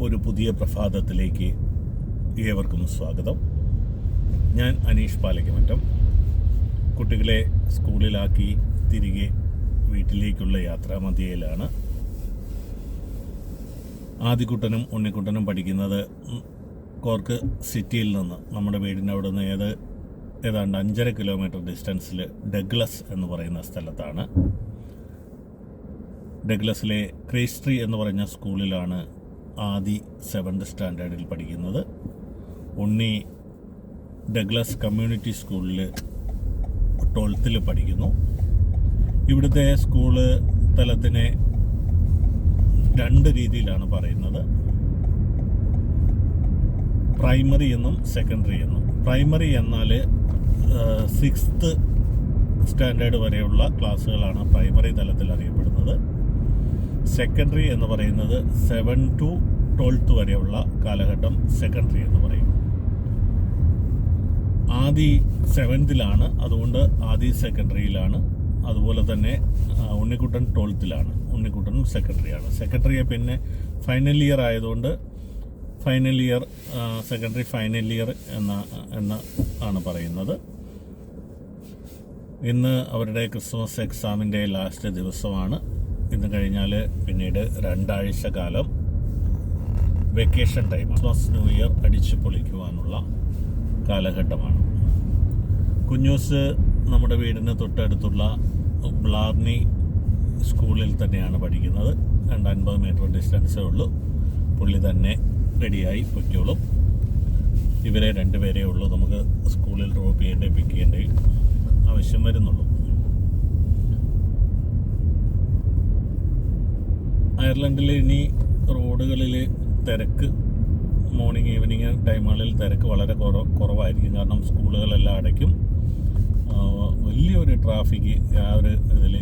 ഒരു പുതിയ പ്രഭാതത്തിലേക്ക് ഏവർക്കും സ്വാഗതം. ഞാൻ അനീഷ് പാലയ്ക്കുമറ്റം. കുട്ടികളെ സ്കൂളിലാക്കി തിരികെ വീട്ടിലേക്കുള്ള യാത്രാമധ്യയിലാണ്. ആദിക്കുട്ടനും ഉണ്ണിക്കുട്ടനും പഠിക്കുന്നത് കോർക്ക് സിറ്റിയിൽ നിന്ന്, നമ്മുടെ വീടിൻ്റെ അവിടെ നിന്ന് ഏതാണ്ട് 5.5 കിലോമീറ്റർ ഡിസ്റ്റൻസിൽ ഡഗ്ലസ് എന്ന് പറയുന്ന സ്ഥലത്താണ്. ഡഗ്ലസിലെ ക്രൈസ്റ്റ് എന്ന് പറഞ്ഞ സ്കൂളിലാണ് ആദി 7th സ്റ്റാൻഡേർഡിൽ പഠിക്കുന്നത്. ഉണ്ണി ഡഗ്ലസ് കമ്മ്യൂണിറ്റി സ്കൂളിൽ 12th പഠിക്കുന്നു. ഇവിടുത്തെ സ്കൂള് തലത്തിനെ 2 രീതിയിലാണ് പറയുന്നത്, പ്രൈമറി എന്നും സെക്കൻഡറി എന്നും. പ്രൈമറി എന്നാൽ 6th സ്റ്റാൻഡേർഡ് വരെയുള്ള ക്ലാസ്സുകളാണ് പ്രൈമറി തലത്തിൽ അറിയപ്പെടുന്നത്. സെക്കൻഡറി എന്ന് പറയുന്നത് 7 to 12th വരെയുള്ള കാലഘട്ടം സെക്കൻഡറി എന്ന് പറയും. ആദി 7th അതുകൊണ്ട് ആദി സെക്കൻഡറിയിലാണ്. അതുപോലെ തന്നെ ഉണ്ണിക്കുട്ടൻ 12th ഉണ്ണിക്കുട്ടനും സെക്കൻഡറിയാണ്. സെക്കൻഡറിയെ പിന്നെ ഫൈനൽ ഇയർ ആയതുകൊണ്ട് final year, secondary final year എന്ന് ആണ് പറയുന്നത്. ഇന്ന് അവരുടെ ക്രിസ്മസ് എക്സാമിൻ്റെ ലാസ്റ്റ് ദിവസമാണ്. ഇന്ന് കഴിഞ്ഞാൽ പിന്നീട് 2 ആഴ്ച കാലം vacation time, Christmas new year അടിച്ചു പൊളിക്കുവാനുള്ള കാലഘട്ടമാണ്. കുഞ്ഞൂസ് നമ്മുടെ വീടിന് തൊട്ടടുത്തുള്ള ബ്ലാർണി സ്കൂളിൽ തന്നെയാണ് പഠിക്കുന്നത്. 250 മീറ്റർ ഡിസ്റ്റൻസേ ഉള്ളൂ. പുള്ളി തന്നെ റെഡിയായി പൊയ്ക്കോളും. ഇവരെ 2 പേരേ ഉള്ളൂ നമുക്ക് സ്കൂളിൽ ഡ്രോപ്പ് ചെയ്യേണ്ടേ പിക്ക് ചെയ്യേണ്ടേ ആവശ്യം വരുന്നുള്ളൂ. അയർലൻഡിൽ ഇനി റോഡുകളിൽ തിരക്ക് മോർണിംഗ് ഈവനിങ് ടൈമുകളിൽ തിരക്ക് വളരെ കുറവായിരിക്കും. കാരണം സ്കൂളുകളെല്ലാം അടയ്ക്കും. വലിയൊരു ട്രാഫിക്ക് ആ ഒരു ഇതിൽ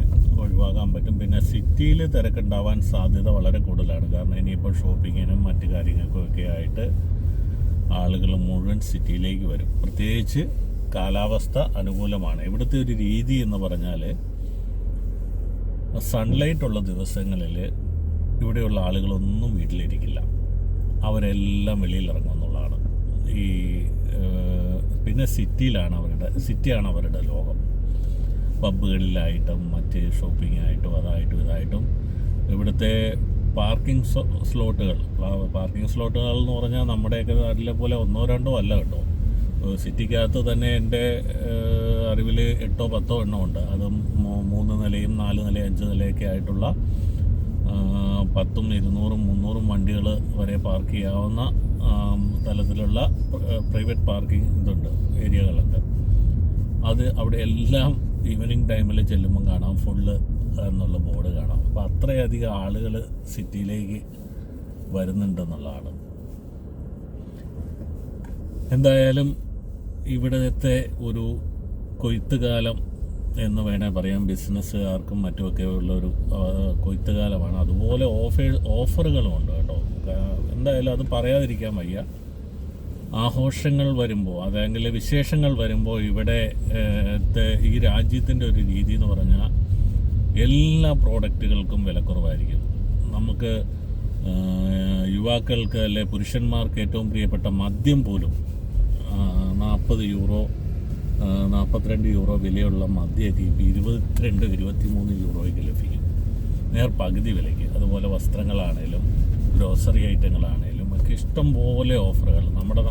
ഒഴിവാക്കാൻ പറ്റും. പിന്നെ സിറ്റിയിൽ തിരക്കുണ്ടാവാൻ സാധ്യത വളരെ കൂടുതലാണ്. കാരണം ഇനിയിപ്പോൾ ഷോപ്പിങ്ങിനും മറ്റു കാര്യങ്ങൾക്കും ഒക്കെ ആയിട്ട് ആളുകൾ മുഴുവൻ സിറ്റിയിലേക്ക് വരും. പ്രത്യേകിച്ച് കാലാവസ്ഥ അനുകൂലമാണ്. ഇവിടുത്തെ ഒരു രീതി എന്ന് പറഞ്ഞാൽ സൺലൈറ്റ് ഉള്ള ദിവസങ്ങളിൽ ഇവിടെയുള്ള ആളുകളൊന്നും വീട്ടിലിരിക്കില്ല. അവരെല്ലാം വെളിയിലിറങ്ങുമെന്നുള്ളതാണ്. പിന്നെ സിറ്റിയാണ് അവരുടെ ലോകം. പബ്ബുകളിലായിട്ടും മറ്റ് ഷോപ്പിംഗ് ആയിട്ടും അതായിട്ടും ഇതായിട്ടും. ഇവിടുത്തെ പാർക്കിംഗ് സ്ലോട്ടുകൾ എന്ന് പറഞ്ഞാൽ നമ്മുടെയൊക്കെ നാട്ടിലെ പോലെ 1-2 അല്ല കേട്ടോ. സിറ്റിക്കകത്ത് തന്നെ എൻ്റെ അറിവിൽ 8-10 എണ്ണം ഉണ്ട്. അതും 3 നിലയും 4 നിലയും 5 നിലയൊക്കെ ആയിട്ടുള്ള 10ഉം 200ഉം 300ഉം വണ്ടികൾ വരെ പാർക്ക് ചെയ്യാവുന്ന തലത്തിലുള്ള പ്രൈവറ്റ് പാർക്കിംഗ് ഇതുണ്ട്, ഏരിയകളൊക്കെ. അത് അവിടെ എല്ലാം ഈവനിങ് ടൈമിൽ ചെല്ലുമ്പം കാണാം, ഫുള്ള് എന്നുള്ള ബോർഡ് കാണാം. അപ്പോൾ അത്രയധികം ആളുകൾ സിറ്റിയിലേക്ക് വരുന്നുണ്ടെന്നുള്ളതാണ്. എന്തായാലും ഇവിടത്തെ ഒരു കൊയ്ത്തുകാലം എന്ന് വേണേൽ പറയാം. ബിസിനസ്സുകാർക്കും മറ്റുമൊക്കെ ഉള്ളൊരു കൊയ്ത്തുകാലമാണ്. അതുപോലെ ഓഫറുകളുമുണ്ട് കേട്ടോ. എന്തായാലും അത് പറയാതിരിക്കാൻ വയ്യ. ആഘോഷങ്ങൾ വരുമ്പോൾ, അതെങ്കിൽ വിശേഷങ്ങൾ വരുമ്പോൾ ഇവിടെ ഈ രാജ്യത്തിൻ്റെ ഒരു രീതി എന്ന് പറഞ്ഞാൽ എല്ലാ പ്രോഡക്റ്റുകൾക്കും വിലക്കുറവായിരിക്കും. നമുക്ക് യുവാക്കൾക്ക് അല്ലെ പുരുഷന്മാർക്ക് ഏറ്റവും പ്രിയപ്പെട്ട മദ്യം പോലും 40 യൂറോ 42 യൂറോ വിലയുള്ള മദ്യമൊക്കെ 22-23 യൂറോയ്ക്ക് ലഭിക്കും, പകുതി വിലയ്ക്ക്. അതുപോലെ വസ്ത്രങ്ങളാണേലും ഗ്രോസറി ഐറ്റങ്ങളാണേലും ഒക്കെ ഇഷ്ടം പോലെ ഓഫറുകൾ. നമ്മുടെ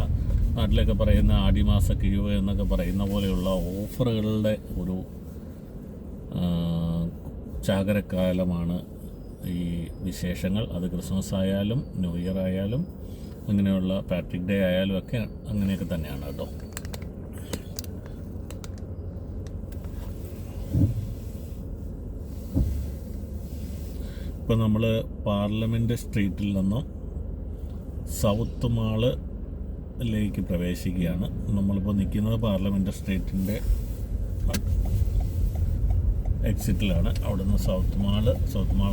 നാട്ടിലൊക്കെ പറയുന്ന ആടിമാസ കിഴിവ് എന്നൊക്കെ പറയുന്ന പോലെയുള്ള ഓഫറുകളുടെ ഒരു ചാകരക്കാലമാണ് ഈ വിശേഷങ്ങൾ. അത് ക്രിസ്മസ് ആയാലും ന്യൂ ഇയർ ആയാലും അങ്ങനെയുള്ള പാട്രിക് ഡേ ആയാലും ഒക്കെ അങ്ങനെയൊക്കെ തന്നെയാണ് കേട്ടോ. ഇപ്പം നമ്മൾ പാർലമെൻറ്റ് സ്ട്രീറ്റിൽ നിന്നും സൗത്ത് മാളിലേക്ക് പ്രവേശിക്കുകയാണ്. നമ്മളിപ്പോൾ നിൽക്കുന്നത് പാർലമെൻറ്റ് സ്ട്രീറ്റിൻ്റെ എക്സിറ്റിലാണ്. അവിടുന്ന് സൗത്ത് മാൾ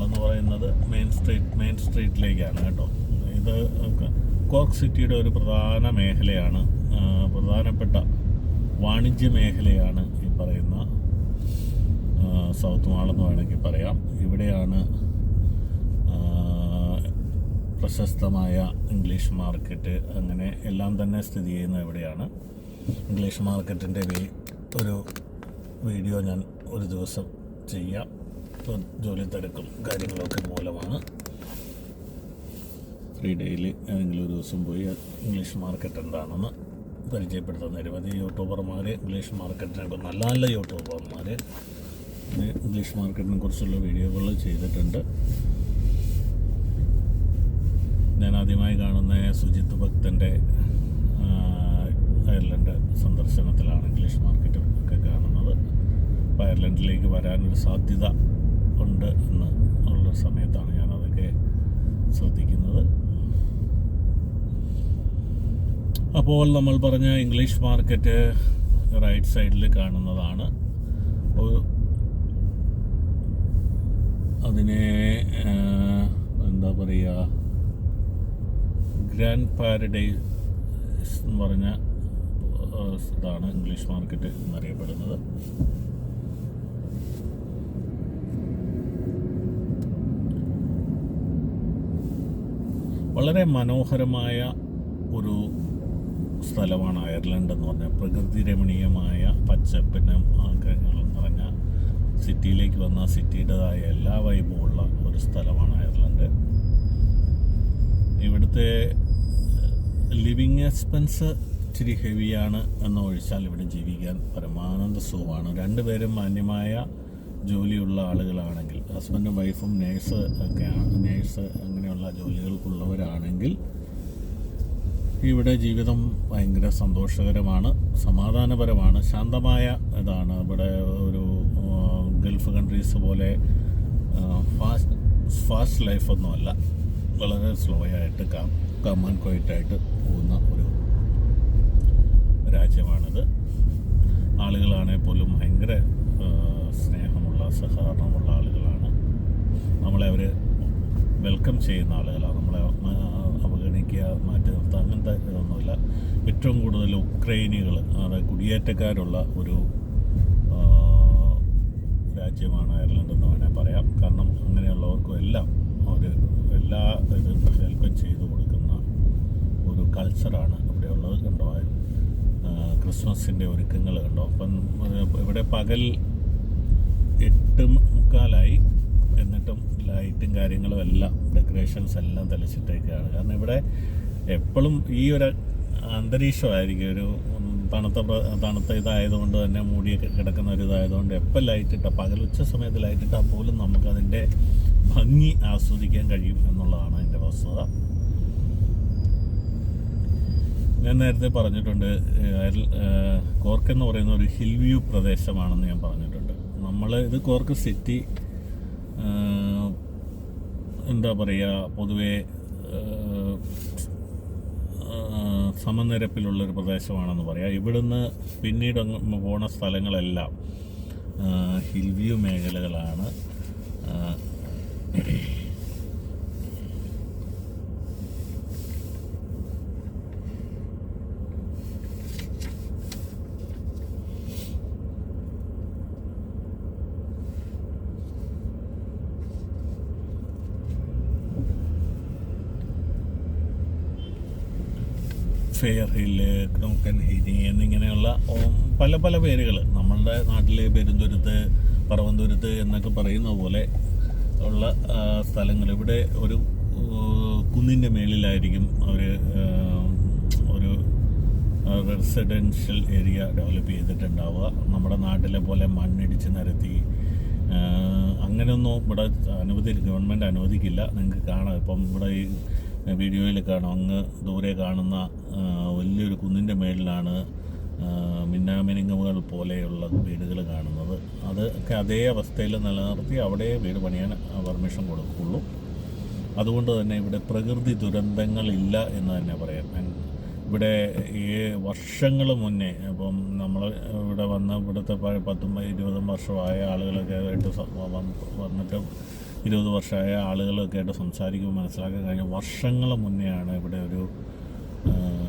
എന്ന് പറയുന്നത് മെയിൻ സ്ട്രീറ്റിലേക്കാണ് കേട്ടോ. ഇത് കോർക്ക് സിറ്റിയുടെ ഒരു പ്രധാന മേഖലയാണ്, പ്രധാനപ്പെട്ട വാണിജ്യ മേഖലയാണ് ഈ പറയുന്ന സൗത്ത് മാളെന്ന് വേണമെങ്കിൽ പറയാം. ഇവിടെയാണ് പ്രശസ്തമായ ഇംഗ്ലീഷ് മാർക്കറ്റ്, അങ്ങനെ എല്ലാം തന്നെ സ്ഥിതി ചെയ്യുന്ന ഇവിടെയാണ്. ഇംഗ്ലീഷ് മാർക്കറ്റിൻ്റെ ഒരു വീഡിയോ ഞാൻ ഒരു ദിവസം ചെയ്യാം. ജോലി തിരക്കും കാര്യങ്ങളൊക്കെ മൂലമാണ് ഫ്രീ ഡേയിൽ ഏതെങ്കിലും ഒരു ദിവസം പോയി ഇംഗ്ലീഷ് മാർക്കറ്റ് എന്താണെന്ന് പരിചയപ്പെടുത്തുന്ന നിരവധി യൂട്യൂബർമാർ, ഇംഗ്ലീഷ് മാർക്കറ്റിനെ നല്ല നല്ല യൂട്യൂബർമാർ ഇംഗ്ലീഷ് മാർക്കറ്റിനെ കുറിച്ചുള്ള വീഡിയോകൾ ചെയ്തിട്ടുണ്ട്. ഞാൻ ആദ്യമായി കാണുന്ന സുജിത് ഭക്തൻ്റെ അയർലൻഡ് സന്ദർശനത്തിലാണ് ഇംഗ്ലീഷ് മാർക്കറ്റ് ഒക്കെ കാണുന്നത്. അപ്പോൾ അയർലൻഡിലേക്ക് വരാനൊരു സാധ്യത ഉണ്ട് എന്ന് ഉള്ള സമയത്താണ് ഞാനതൊക്കെ ശ്രദ്ധിക്കുന്നത്. അപ്പോൾ നമ്മൾ പറഞ്ഞ ഇംഗ്ലീഷ് മാർക്കറ്റ് റൈറ്റ് സൈഡിൽ കാണുന്നതാണ്. അതിനെ എന്താ പറയുക, ഗ്രാൻഡ് പാരഡൈസ് എന്ന് പറഞ്ഞ ഇതാണ് ഇംഗ്ലീഷ് മാർക്കറ്റ് എന്നറിയപ്പെടുന്നത്. വളരെ മനോഹരമായ ഒരു സ്ഥലമാണ് അയർലൻഡ് എന്ന് പറഞ്ഞാൽ. പ്രകൃതി രമണീയമായ പച്ചപ്പിനും കാര്യങ്ങളും നിറഞ്ഞ, സിറ്റിയിലേക്ക് വന്ന സിറ്റിയുടേതായ എല്ലാ വൈബുമുള്ള ഒരു സ്ഥലമാണ് അയർലൻഡ്. ഇവിടുത്തെ ലിവിങ് എക്സ്പെൻസ് ഇച്ചിരി ഹെവിയാണ് എന്ന് ഒഴിച്ചാൽ ഇവിടെ ജീവിക്കാൻ പരമാനന്ദ സുഖമാണ്. രണ്ടുപേരും മാന്യമായ ജോലിയുള്ള ആളുകളാണെങ്കിൽ, ഹസ്ബൻഡും വൈഫും നേഴ്സ് അങ്ങനെയുള്ള ജോലികൾക്കുള്ളവരാണെങ്കിൽ ഇവിടെ ജീവിതം ഭയങ്കര സന്തോഷകരമാണ്, സമാധാനപരമാണ്, ശാന്തമായ ഇതാണ്. ഇവിടെ ഒരു ഗൾഫ് കൺട്രീസ് പോലെ ഫാസ്റ്റ് ലൈഫൊന്നുമല്ല, വളരെ സ്ലോ ആയിട്ട് കാം ആൻഡ് ക്വയറ്റായിട്ട് പോകുന്ന ഒരു രാജ്യമാണിത്. ആളുകളാണെങ്കിൽ പോലും ഭയങ്കര സ്നേഹമുള്ള, സഹകരണമുള്ള ആളുകളാണ്. നമ്മളെ അവർ വെൽക്കം ചെയ്യുന്ന ആളുകളാണ്. നമ്മളെ അവഗണിക്കുക, മാറ്റി നിർത്തുക, അങ്ങനത്തെ ഇതൊന്നുമില്ല. ഏറ്റവും കൂടുതൽ ഉക്രൈനികൾ, അതായത് കുടിയേറ്റക്കാരുള്ള ഒരു രാജ്യമാണ് അയർലൻഡ് എന്ന് വേണേൽ പറയാം. കാരണം അങ്ങനെയുള്ളവർക്കും എല്ലാം എല്ലാ ഇതും വെൽക്കം ചെയ്തു കൊടുക്കുന്ന ഒരു കൾച്ചറാണ് ഇവിടെ ഉള്ളത്. കണ്ടോ, ക്രിസ്മസിൻ്റെ ഒരുക്കങ്ങൾ കണ്ടോ. അപ്പം ഇവിടെ പകൽ 8:45 എന്നിട്ടും ലൈറ്റും കാര്യങ്ങളും എല്ലാം, ഡെക്കറേഷൻസ് എല്ലാം തെളിച്ചിട്ടേക്കാണ്. കാരണം ഇവിടെ എപ്പോഴും ഈ ഒരു അന്തരീക്ഷമായിരിക്കും, ഒരു തണുത്ത ഇതായതുകൊണ്ട് തന്നെ, മൂടിയൊക്കെ കിടക്കുന്ന ഒരു ഇതായതുകൊണ്ട് എപ്പോൾ ലൈറ്റിട്ടാൽ, ഉച്ച സമയത്ത് ലൈറ്റിട്ടാൽ പോലും നമുക്കതിൻ്റെ ഭംഗി ആസ്വദിക്കാൻ കഴിയും എന്നുള്ളതാണ് അതിൻ്റെ വസ്തുത. ഞാൻ നേരത്തെ പറഞ്ഞിട്ടുണ്ട്, കോർക്ക് എന്ന് പറയുന്ന ഒരു ഹിൽ വ്യൂ പ്രദേശമാണെന്ന് ഞാൻ പറഞ്ഞിട്ടുണ്ട്. ഇത് കോർക്ക് സിറ്റി എന്താ പറയുക, പൊതുവേ സമനിരപ്പിലുള്ളൊരു പ്രദേശമാണെന്ന് പറയാം. ഇവിടുന്ന് പിന്നീട് പോണ സ്ഥലങ്ങളെല്ലാം ഹിൽ വ്യൂ മേഖലകളാണ്. ഫെയർ ഹില്ല്, ക്നോക്കൻ ഹിനി എന്നിങ്ങനെയുള്ള പല പല പേരുകൾ. നമ്മളുടെ നാട്ടിൽ പെരുന്തുരുത്ത്, പറവന്തുരുത്ത് എന്നൊക്കെ പറയുന്ന പോലെ ഉള്ള സ്ഥലങ്ങൾ. ഇവിടെ ഒരു കുന്നിൻ്റെ മേളിലായിരിക്കും അവർ ഒരു റെസിഡൻഷ്യൽ ഏരിയ ഡെവലപ്പ് ചെയ്തിട്ടുണ്ടാവുക. നമ്മുടെ നാട്ടിലെ പോലെ മണ്ണിടിച്ച് നിരത്തി അങ്ങനെയൊന്നും ഇവിടെ ഗവൺമെൻറ് അനുവദിക്കില്ല. നിങ്ങൾക്ക് കാണാം, ഇപ്പം ഇവിടെ ഈ വീഡിയോയിൽ കാണാം, അങ്ങ് ദൂരെ കാണുന്ന വലിയൊരു കുന്നിൻ്റെ മേളിലാണ് മിന്നാമിനുങ്ങുകൾ പോലെയുള്ള വീടുകൾ കാണുന്നത്. അതൊക്കെ അതേ അവസ്ഥയിൽ നിലനിർത്തി അവിടെ വീട് പണിയാൻ പെർമിഷൻ കൊടുക്കുള്ളൂ. അതുകൊണ്ട് തന്നെ ഇവിടെ പ്രകൃതി ദുരന്തങ്ങളില്ല എന്ന് തന്നെ പറയാം. ഇവിടെ ഈ വർഷങ്ങൾ മുന്നേ, ഇപ്പം നമ്മൾ ഇവിടെ ഇവിടുത്തെ 10-20 വർഷമായ ആളുകളൊക്കെ ആയിട്ട് വന്നിട്ട് 20 വർഷമായ ആളുകളൊക്കെ ആയിട്ട് സംസാരിക്കുമ്പോൾ മനസ്സിലാക്കാൻ കഴിഞ്ഞ വർഷങ്ങൾ മുന്നെയാണ് ഇവിടെ ഒരു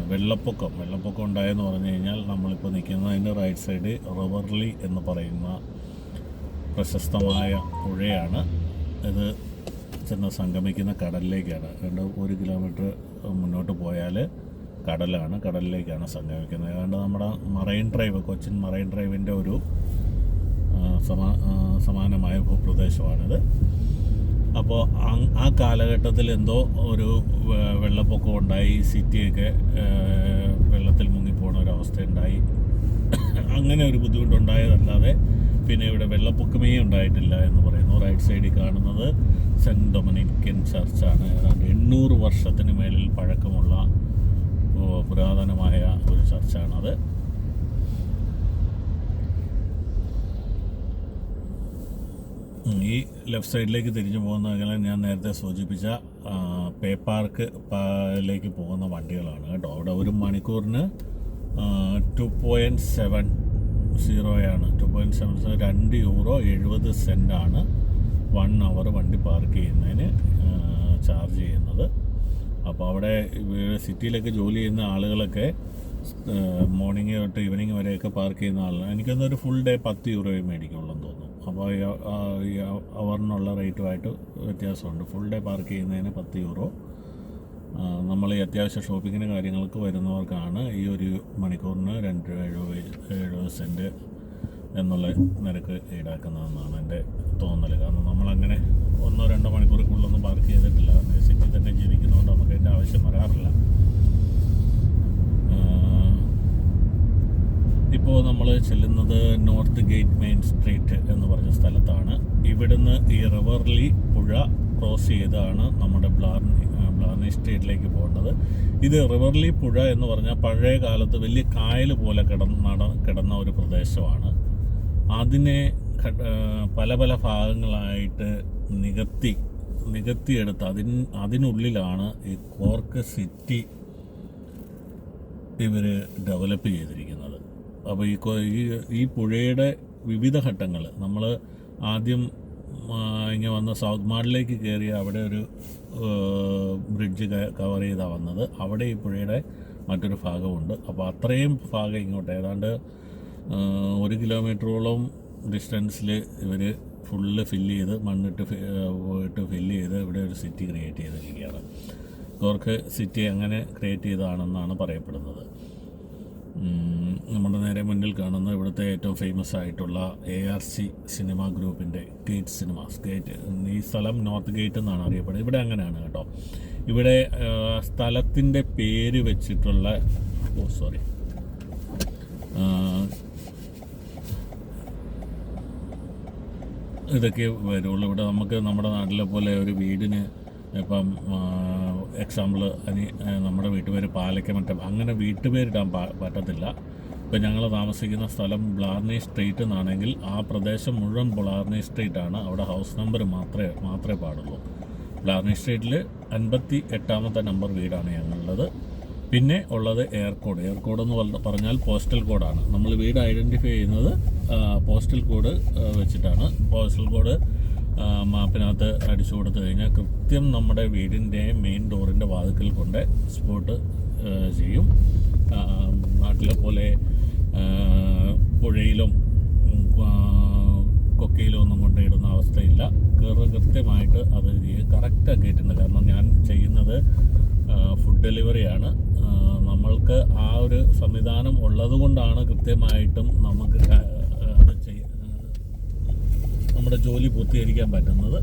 വെള്ളപ്പൊക്കം ഉണ്ടായെന്ന് പറഞ്ഞു കഴിഞ്ഞാൽ, നമ്മളിപ്പോൾ നിൽക്കുന്നതിൻ്റെ റൈറ്റ് സൈഡ് റിവർലി എന്ന് പറയുന്ന പ്രശസ്തമായ പുഴയാണ്. ഇത് ചെന്ന് സംഗമിക്കുന്ന കടലിലേക്കാണ്. 1 കിലോമീറ്റർ മുന്നോട്ട് പോയാൽ കടലാണ്, കടലിലേക്കാണ് സംഗമിക്കുന്നത്. ഏതാണ്ട് നമ്മുടെ മറൈൻ ഡ്രൈവ്, കൊച്ചിൻ മറൈൻ ഡ്രൈവിൻ്റെ ഒരു സമാനമായ ഭൂപ്രദേശമാണിത്. അപ്പോൾ ആ കാലഘട്ടത്തിൽ എന്തോ ഒരു വെള്ളപ്പൊക്കം ഉണ്ടായി, സിറ്റിയൊക്കെ വെള്ളത്തിൽ മുങ്ങിപ്പോണ ഒരവസ്ഥയുണ്ടായി. അങ്ങനെ ഒരു ബുദ്ധിമുട്ടുണ്ടായതല്ലാതെ പിന്നെ ഇവിടെ വെള്ളപ്പൊക്കമേ ഉണ്ടായിട്ടില്ല എന്ന് പറയുന്നു. റൈറ്റ് സൈഡിൽ കാണുന്നത് സെൻറ്റ് ഡൊമിനിക്കൻ ചർച്ചാണ്. ഏതാണ്ട് 800 വർഷത്തിന് മേലിൽ പഴക്കമുള്ള പുരാതനമായ ഒരു ചർച്ചാണത്. ഈ ലെഫ്റ്റ് സൈഡിലേക്ക് തിരിഞ്ഞു പോകുന്ന ഞാൻ നേരത്തെ സൂചിപ്പിച്ച പേ പാർക്കിലേക്ക് പോകുന്ന വണ്ടികളാണ് കേട്ടോ. അവിടെ 1 മണിക്കൂറിന് 2.70 €2.70 1 അവർ വണ്ടി പാർക്ക് ചെയ്യുന്നതിന് ചാർജ് ചെയ്യുന്നത്. അപ്പോൾ അവിടെ സിറ്റിയിലൊക്കെ ജോലി ചെയ്യുന്ന ആളുകളൊക്കെ മോർണിംഗ് തൊട്ട് ഈവനിങ് വരെയൊക്കെ പാർക്ക് ചെയ്യുന്ന ആളുകൾ എനിക്കൊന്നൊരു ഫുൾ ഡേ €10 മേടിക്കുള്ളൂ എന്ന് തോന്നുന്നു. അപ്പോൾ ഈ അവറിനുള്ള റേറ്റുമായിട്ട് വ്യത്യാസമുണ്ട്. ഫുൾ ഡേ പാർക്ക് ചെയ്യുന്നതിന് €10. നമ്മൾ ഈ അത്യാവശ്യ ഷോപ്പിങ്ങിന് കാര്യങ്ങൾക്ക് വരുന്നവർക്കാണ് ഈ 1 മണിക്കൂറിന് $2.70 എന്നുള്ള നിരക്ക് ഈടാക്കുന്നതെന്നാണ് എൻ്റെ തോന്നൽ. കാരണം നമ്മളങ്ങനെ 1-2 മണിക്കൂറിനുള്ളൊന്നും പാർക്ക് ചെയ്തിട്ടില്ല. സിറ്റി തന്നെ ജീവിക്കുന്നതുകൊണ്ട് നമുക്ക് അതിൻ്റെ ആവശ്യം വരാറില്ല. ഇപ്പോൾ നമ്മൾ ചെല്ലുന്നത് നോർത്ത് ഗേറ്റ് മെയിൻ സ്ട്രീറ്റ് എന്ന് പറഞ്ഞ സ്ഥലത്താണ്. ഇവിടുന്ന് ഈ റിവർലി പുഴ ക്രോസ് ചെയ്താണ് നമ്മുടെ ബ്ലാർനി സ്ട്രീറ്റിലേക്ക് പോകേണ്ടത്. ഇത് റിവർലി പുഴ എന്ന് പറഞ്ഞാൽ പഴയ കാലത്ത് വലിയ കായൽ പോലെ കിടന്ന ഒരു പ്രദേശമാണ്. അതിനെ പല പല ഭാഗങ്ങളായിട്ട് നികത്തിയെടുത്ത് അതിനുള്ളിലാണ് ഈ കോർക്ക് സിറ്റി ഇവർ ഡെവലപ്പ് ചെയ്തിരിക്കുന്നത്. അപ്പോൾ ഈ പുഴയുടെ വിവിധ ഘട്ടങ്ങൾ നമ്മൾ ആദ്യം ഇങ്ങനെ വന്ന് സൗത്ത് മാളിലേക്ക് കയറി അവിടെ ഒരു ബ്രിഡ്ജ് കവർ ചെയ്താണ് വന്നത്. അവിടെ ഈ പുഴയുടെ മറ്റൊരു ഭാഗമുണ്ട്. അപ്പോൾ അത്രയും ഭാഗം ഇങ്ങോട്ട് ഏതാണ്ട് 1 കിലോമീറ്ററോളം ഡിസ്റ്റൻസിൽ ഇവർ ഫുള്ള് ഫില്ല് ചെയ്ത് മണ്ണിട്ട് ഫില്ല് ചെയ്ത് ഇവിടെ ഒരു സിറ്റി ക്രിയേറ്റ് ചെയ്തിരിക്കുകയാണ്. കോർക്ക് സിറ്റി അങ്ങനെ ക്രിയേറ്റ് ചെയ്തതാണെന്നാണ് പറയപ്പെടുന്നത്. നമ്മുടെ നേരെ മുന്നിൽ കാണുന്ന ഇവിടുത്തെ ഏറ്റവും ഫേമസ് ആയിട്ടുള്ള ARC സിനിമ ഗ്രൂപ്പിൻ്റെ ഗേറ്റ് സിനിമാസ്. ഈ സ്ഥലം നോർത്ത് ഗേറ്റ് എന്നാണ് അറിയപ്പെടുന്നത്. ഇവിടെ അങ്ങനെയാണ് കേട്ടോ. ഇവിടെ സ്ഥലത്തിൻ്റെ പേര് വെച്ചിട്ടുള്ള ഇതൊക്കെ വരുള്ളൂ. ഇവിടെ നമുക്ക് നമ്മുടെ നാട്ടിലെ പോലെ ഒരു വീടിന് ഇപ്പം എക്സാമ്പിൾ നമ്മുടെ വീട്ടുപേര് പാലയ്ക്കമറ്റം അങ്ങനെ വീട്ടുപേരിടാൻ പറ്റത്തില്ല. ഇപ്പം ഞങ്ങൾ താമസിക്കുന്ന സ്ഥലം ബ്ലാർനി സ്ട്രീറ്റ് എന്നാണെങ്കിൽ ആ പ്രദേശം മുഴുവൻ ബ്ലാർനി സ്ട്രീറ്റാണ്. അവിടെ ഹൗസ് നമ്പർ മാത്രമേ പാടുള്ളൂ. ബ്ലാർനി സ്ട്രീറ്റിൽ 58ാമത്തെ നമ്പർ വീടാണ് ഞങ്ങളുള്ളത്. പിന്നെ ഉള്ളത് എയർകോഡ് എന്ന് പറഞ്ഞാൽ പോസ്റ്റൽ കോഡാണ്. നമ്മൾ വീട് ഐഡൻറ്റിഫൈ ചെയ്യുന്നത് പോസ്റ്റൽ കോഡ് വെച്ചിട്ടാണ്. പോസ്റ്റൽ കോഡ് മാപ്പിനകത്ത് അടിച്ചു കൊടുത്തു കഴിഞ്ഞാൽ കൃത്യം നമ്മുടെ വീടിൻ്റെ മെയിൻ ഡോറിൻ്റെ വാതിക്കൽ കൊണ്ട് സ്പോട്ട് ചെയ്യും. നാട്ടിലെ പോലെ പുഴയിലും കൊക്കയിലും ഒന്നും കൊണ്ടിടുന്ന അവസ്ഥയില്ല. കൃത്യമായിട്ട് അത് കറക്റ്റാക്കിയിട്ടുണ്ട്. കാരണം ഞാൻ ചെയ്യുന്നത് ഫുഡ് ഡെലിവറിയാണ്. നമ്മൾക്ക് ആ ഒരു സംവിധാനം ഉള്ളത് കൊണ്ടാണ് കൃത്യമായിട്ടും നമുക്ക് അത് നമ്മുടെ ജോലി പൂർത്തീകരിക്കാൻ പറ്റുന്നത്.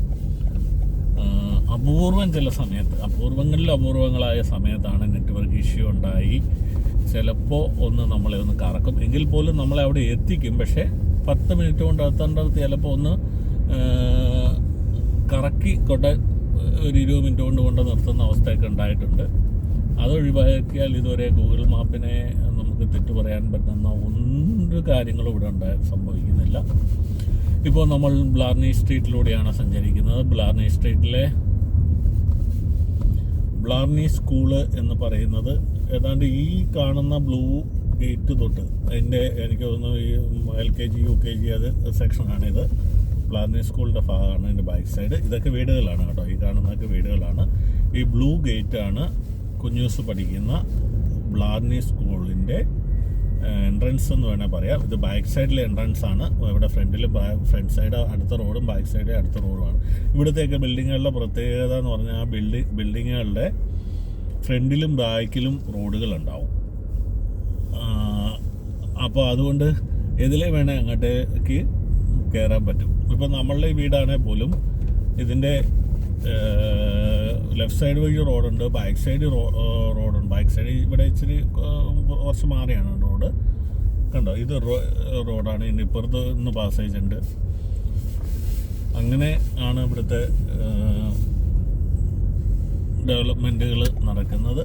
അപൂർവങ്ങളായ സമയത്താണ് നെറ്റ്വർക്ക് ഇഷ്യൂ ഉണ്ടായി ചിലപ്പോൾ നമ്മളെ ഒന്ന് കറക്കും. എങ്കിൽ പോലും നമ്മളെ അവിടെ എത്തിക്കും. പക്ഷേ 10 മിനിറ്റ് കൊണ്ട് എത്തേണ്ടത് ചിലപ്പോൾ ഒന്ന് കറക്കി ഒരു 20 മിനിറ്റ് കൊണ്ട് നിർത്തുന്ന അവസ്ഥയൊക്കെ ഉണ്ടായിട്ടുണ്ട്. അതൊഴിവാക്കിയാൽ ഇതുവരെ ഗൂഗിൾ മാപ്പിനെ നമുക്ക് തെറ്റു പറയാൻ പറ്റുന്ന ഒരു കാര്യങ്ങളും ഇവിടെ സംഭവിക്കുന്നില്ല. ഇപ്പോൾ നമ്മൾ ബ്ലാർനി സ്ട്രീറ്റിലൂടെയാണ് സഞ്ചരിക്കുന്നത്. ബ്ലാർനി സ്ട്രീറ്റിലെ ബ്ലാർനി സ്കൂള് എന്ന് പറയുന്നത് ഏതാണ്ട് ഈ കാണുന്ന ബ്ലൂ ഗേറ്റ് തൊട്ട് എനിക്ക് തോന്നുന്നു ഈ LKG UKG അത് സെക്ഷനാണിത്. ബ്ലാർനി സ്കൂളിൻ്റെ ഭാഗമാണ് ഇതിൻ്റെ ബാക്ക് സൈഡ്. ഇതൊക്കെ വീടുകളാണ് കേട്ടോ. ഈ കാണുന്നതൊക്കെ വീടുകളാണ്. ഈ ബ്ലൂ ഗേറ്റാണ് കുഞ്ഞൂസ് പഠിക്കുന്ന ബ്ലാർനി സ്കൂളിൻ്റെ എൻട്രൻസ് എന്ന് വേണേൽ പറയാം. ഇത് ബാക്ക് സൈഡിലെ എൻട്രൻസ് ആണ്. ഇവിടെ ഫ്രണ്ടിലും ഫ്രണ്ട് സൈഡ് അടുത്ത റോഡും ബാക്ക് സൈഡ് അടുത്ത റോഡുമാണ്. ഇവിടുത്തെയൊക്കെ ബിൽഡിങ്ങുകളുടെ പ്രത്യേകത എന്ന് പറഞ്ഞാൽ ആ ബിൽഡിങ്ങുകളുടെ ഫ്രണ്ടിലും ബാക്കിലും റോഡുകളുണ്ടാവും. അപ്പോൾ അതുകൊണ്ട് ഇതിലേ വേണേൽ അങ്ങോട്ടേക്ക് കയറാൻ പറ്റും. ഇപ്പം നമ്മളുടെ ഈ വീടാണെങ്കിൽ പോലും ഇതിൻ്റെ ലെഫ്റ്റ് സൈഡ് വഴി റോഡുണ്ട്, ബാക്ക് സൈഡ് റോഡുണ്ട്. ബാക്ക് സൈഡ് ഇവിടെ ഇച്ചിരി കുറച്ച് മാറിയാണ് റോഡ്. കണ്ടോ, ഇത് റോഡാണ്. ഇനി ഇപ്പുറത്ത് നിന്ന് പാസേജ് ഉണ്ട്. അങ്ങനെ ആണ് ഇവിടുത്തെ ഡെവലപ്മെൻറ്റുകൾ നടക്കുന്നത്.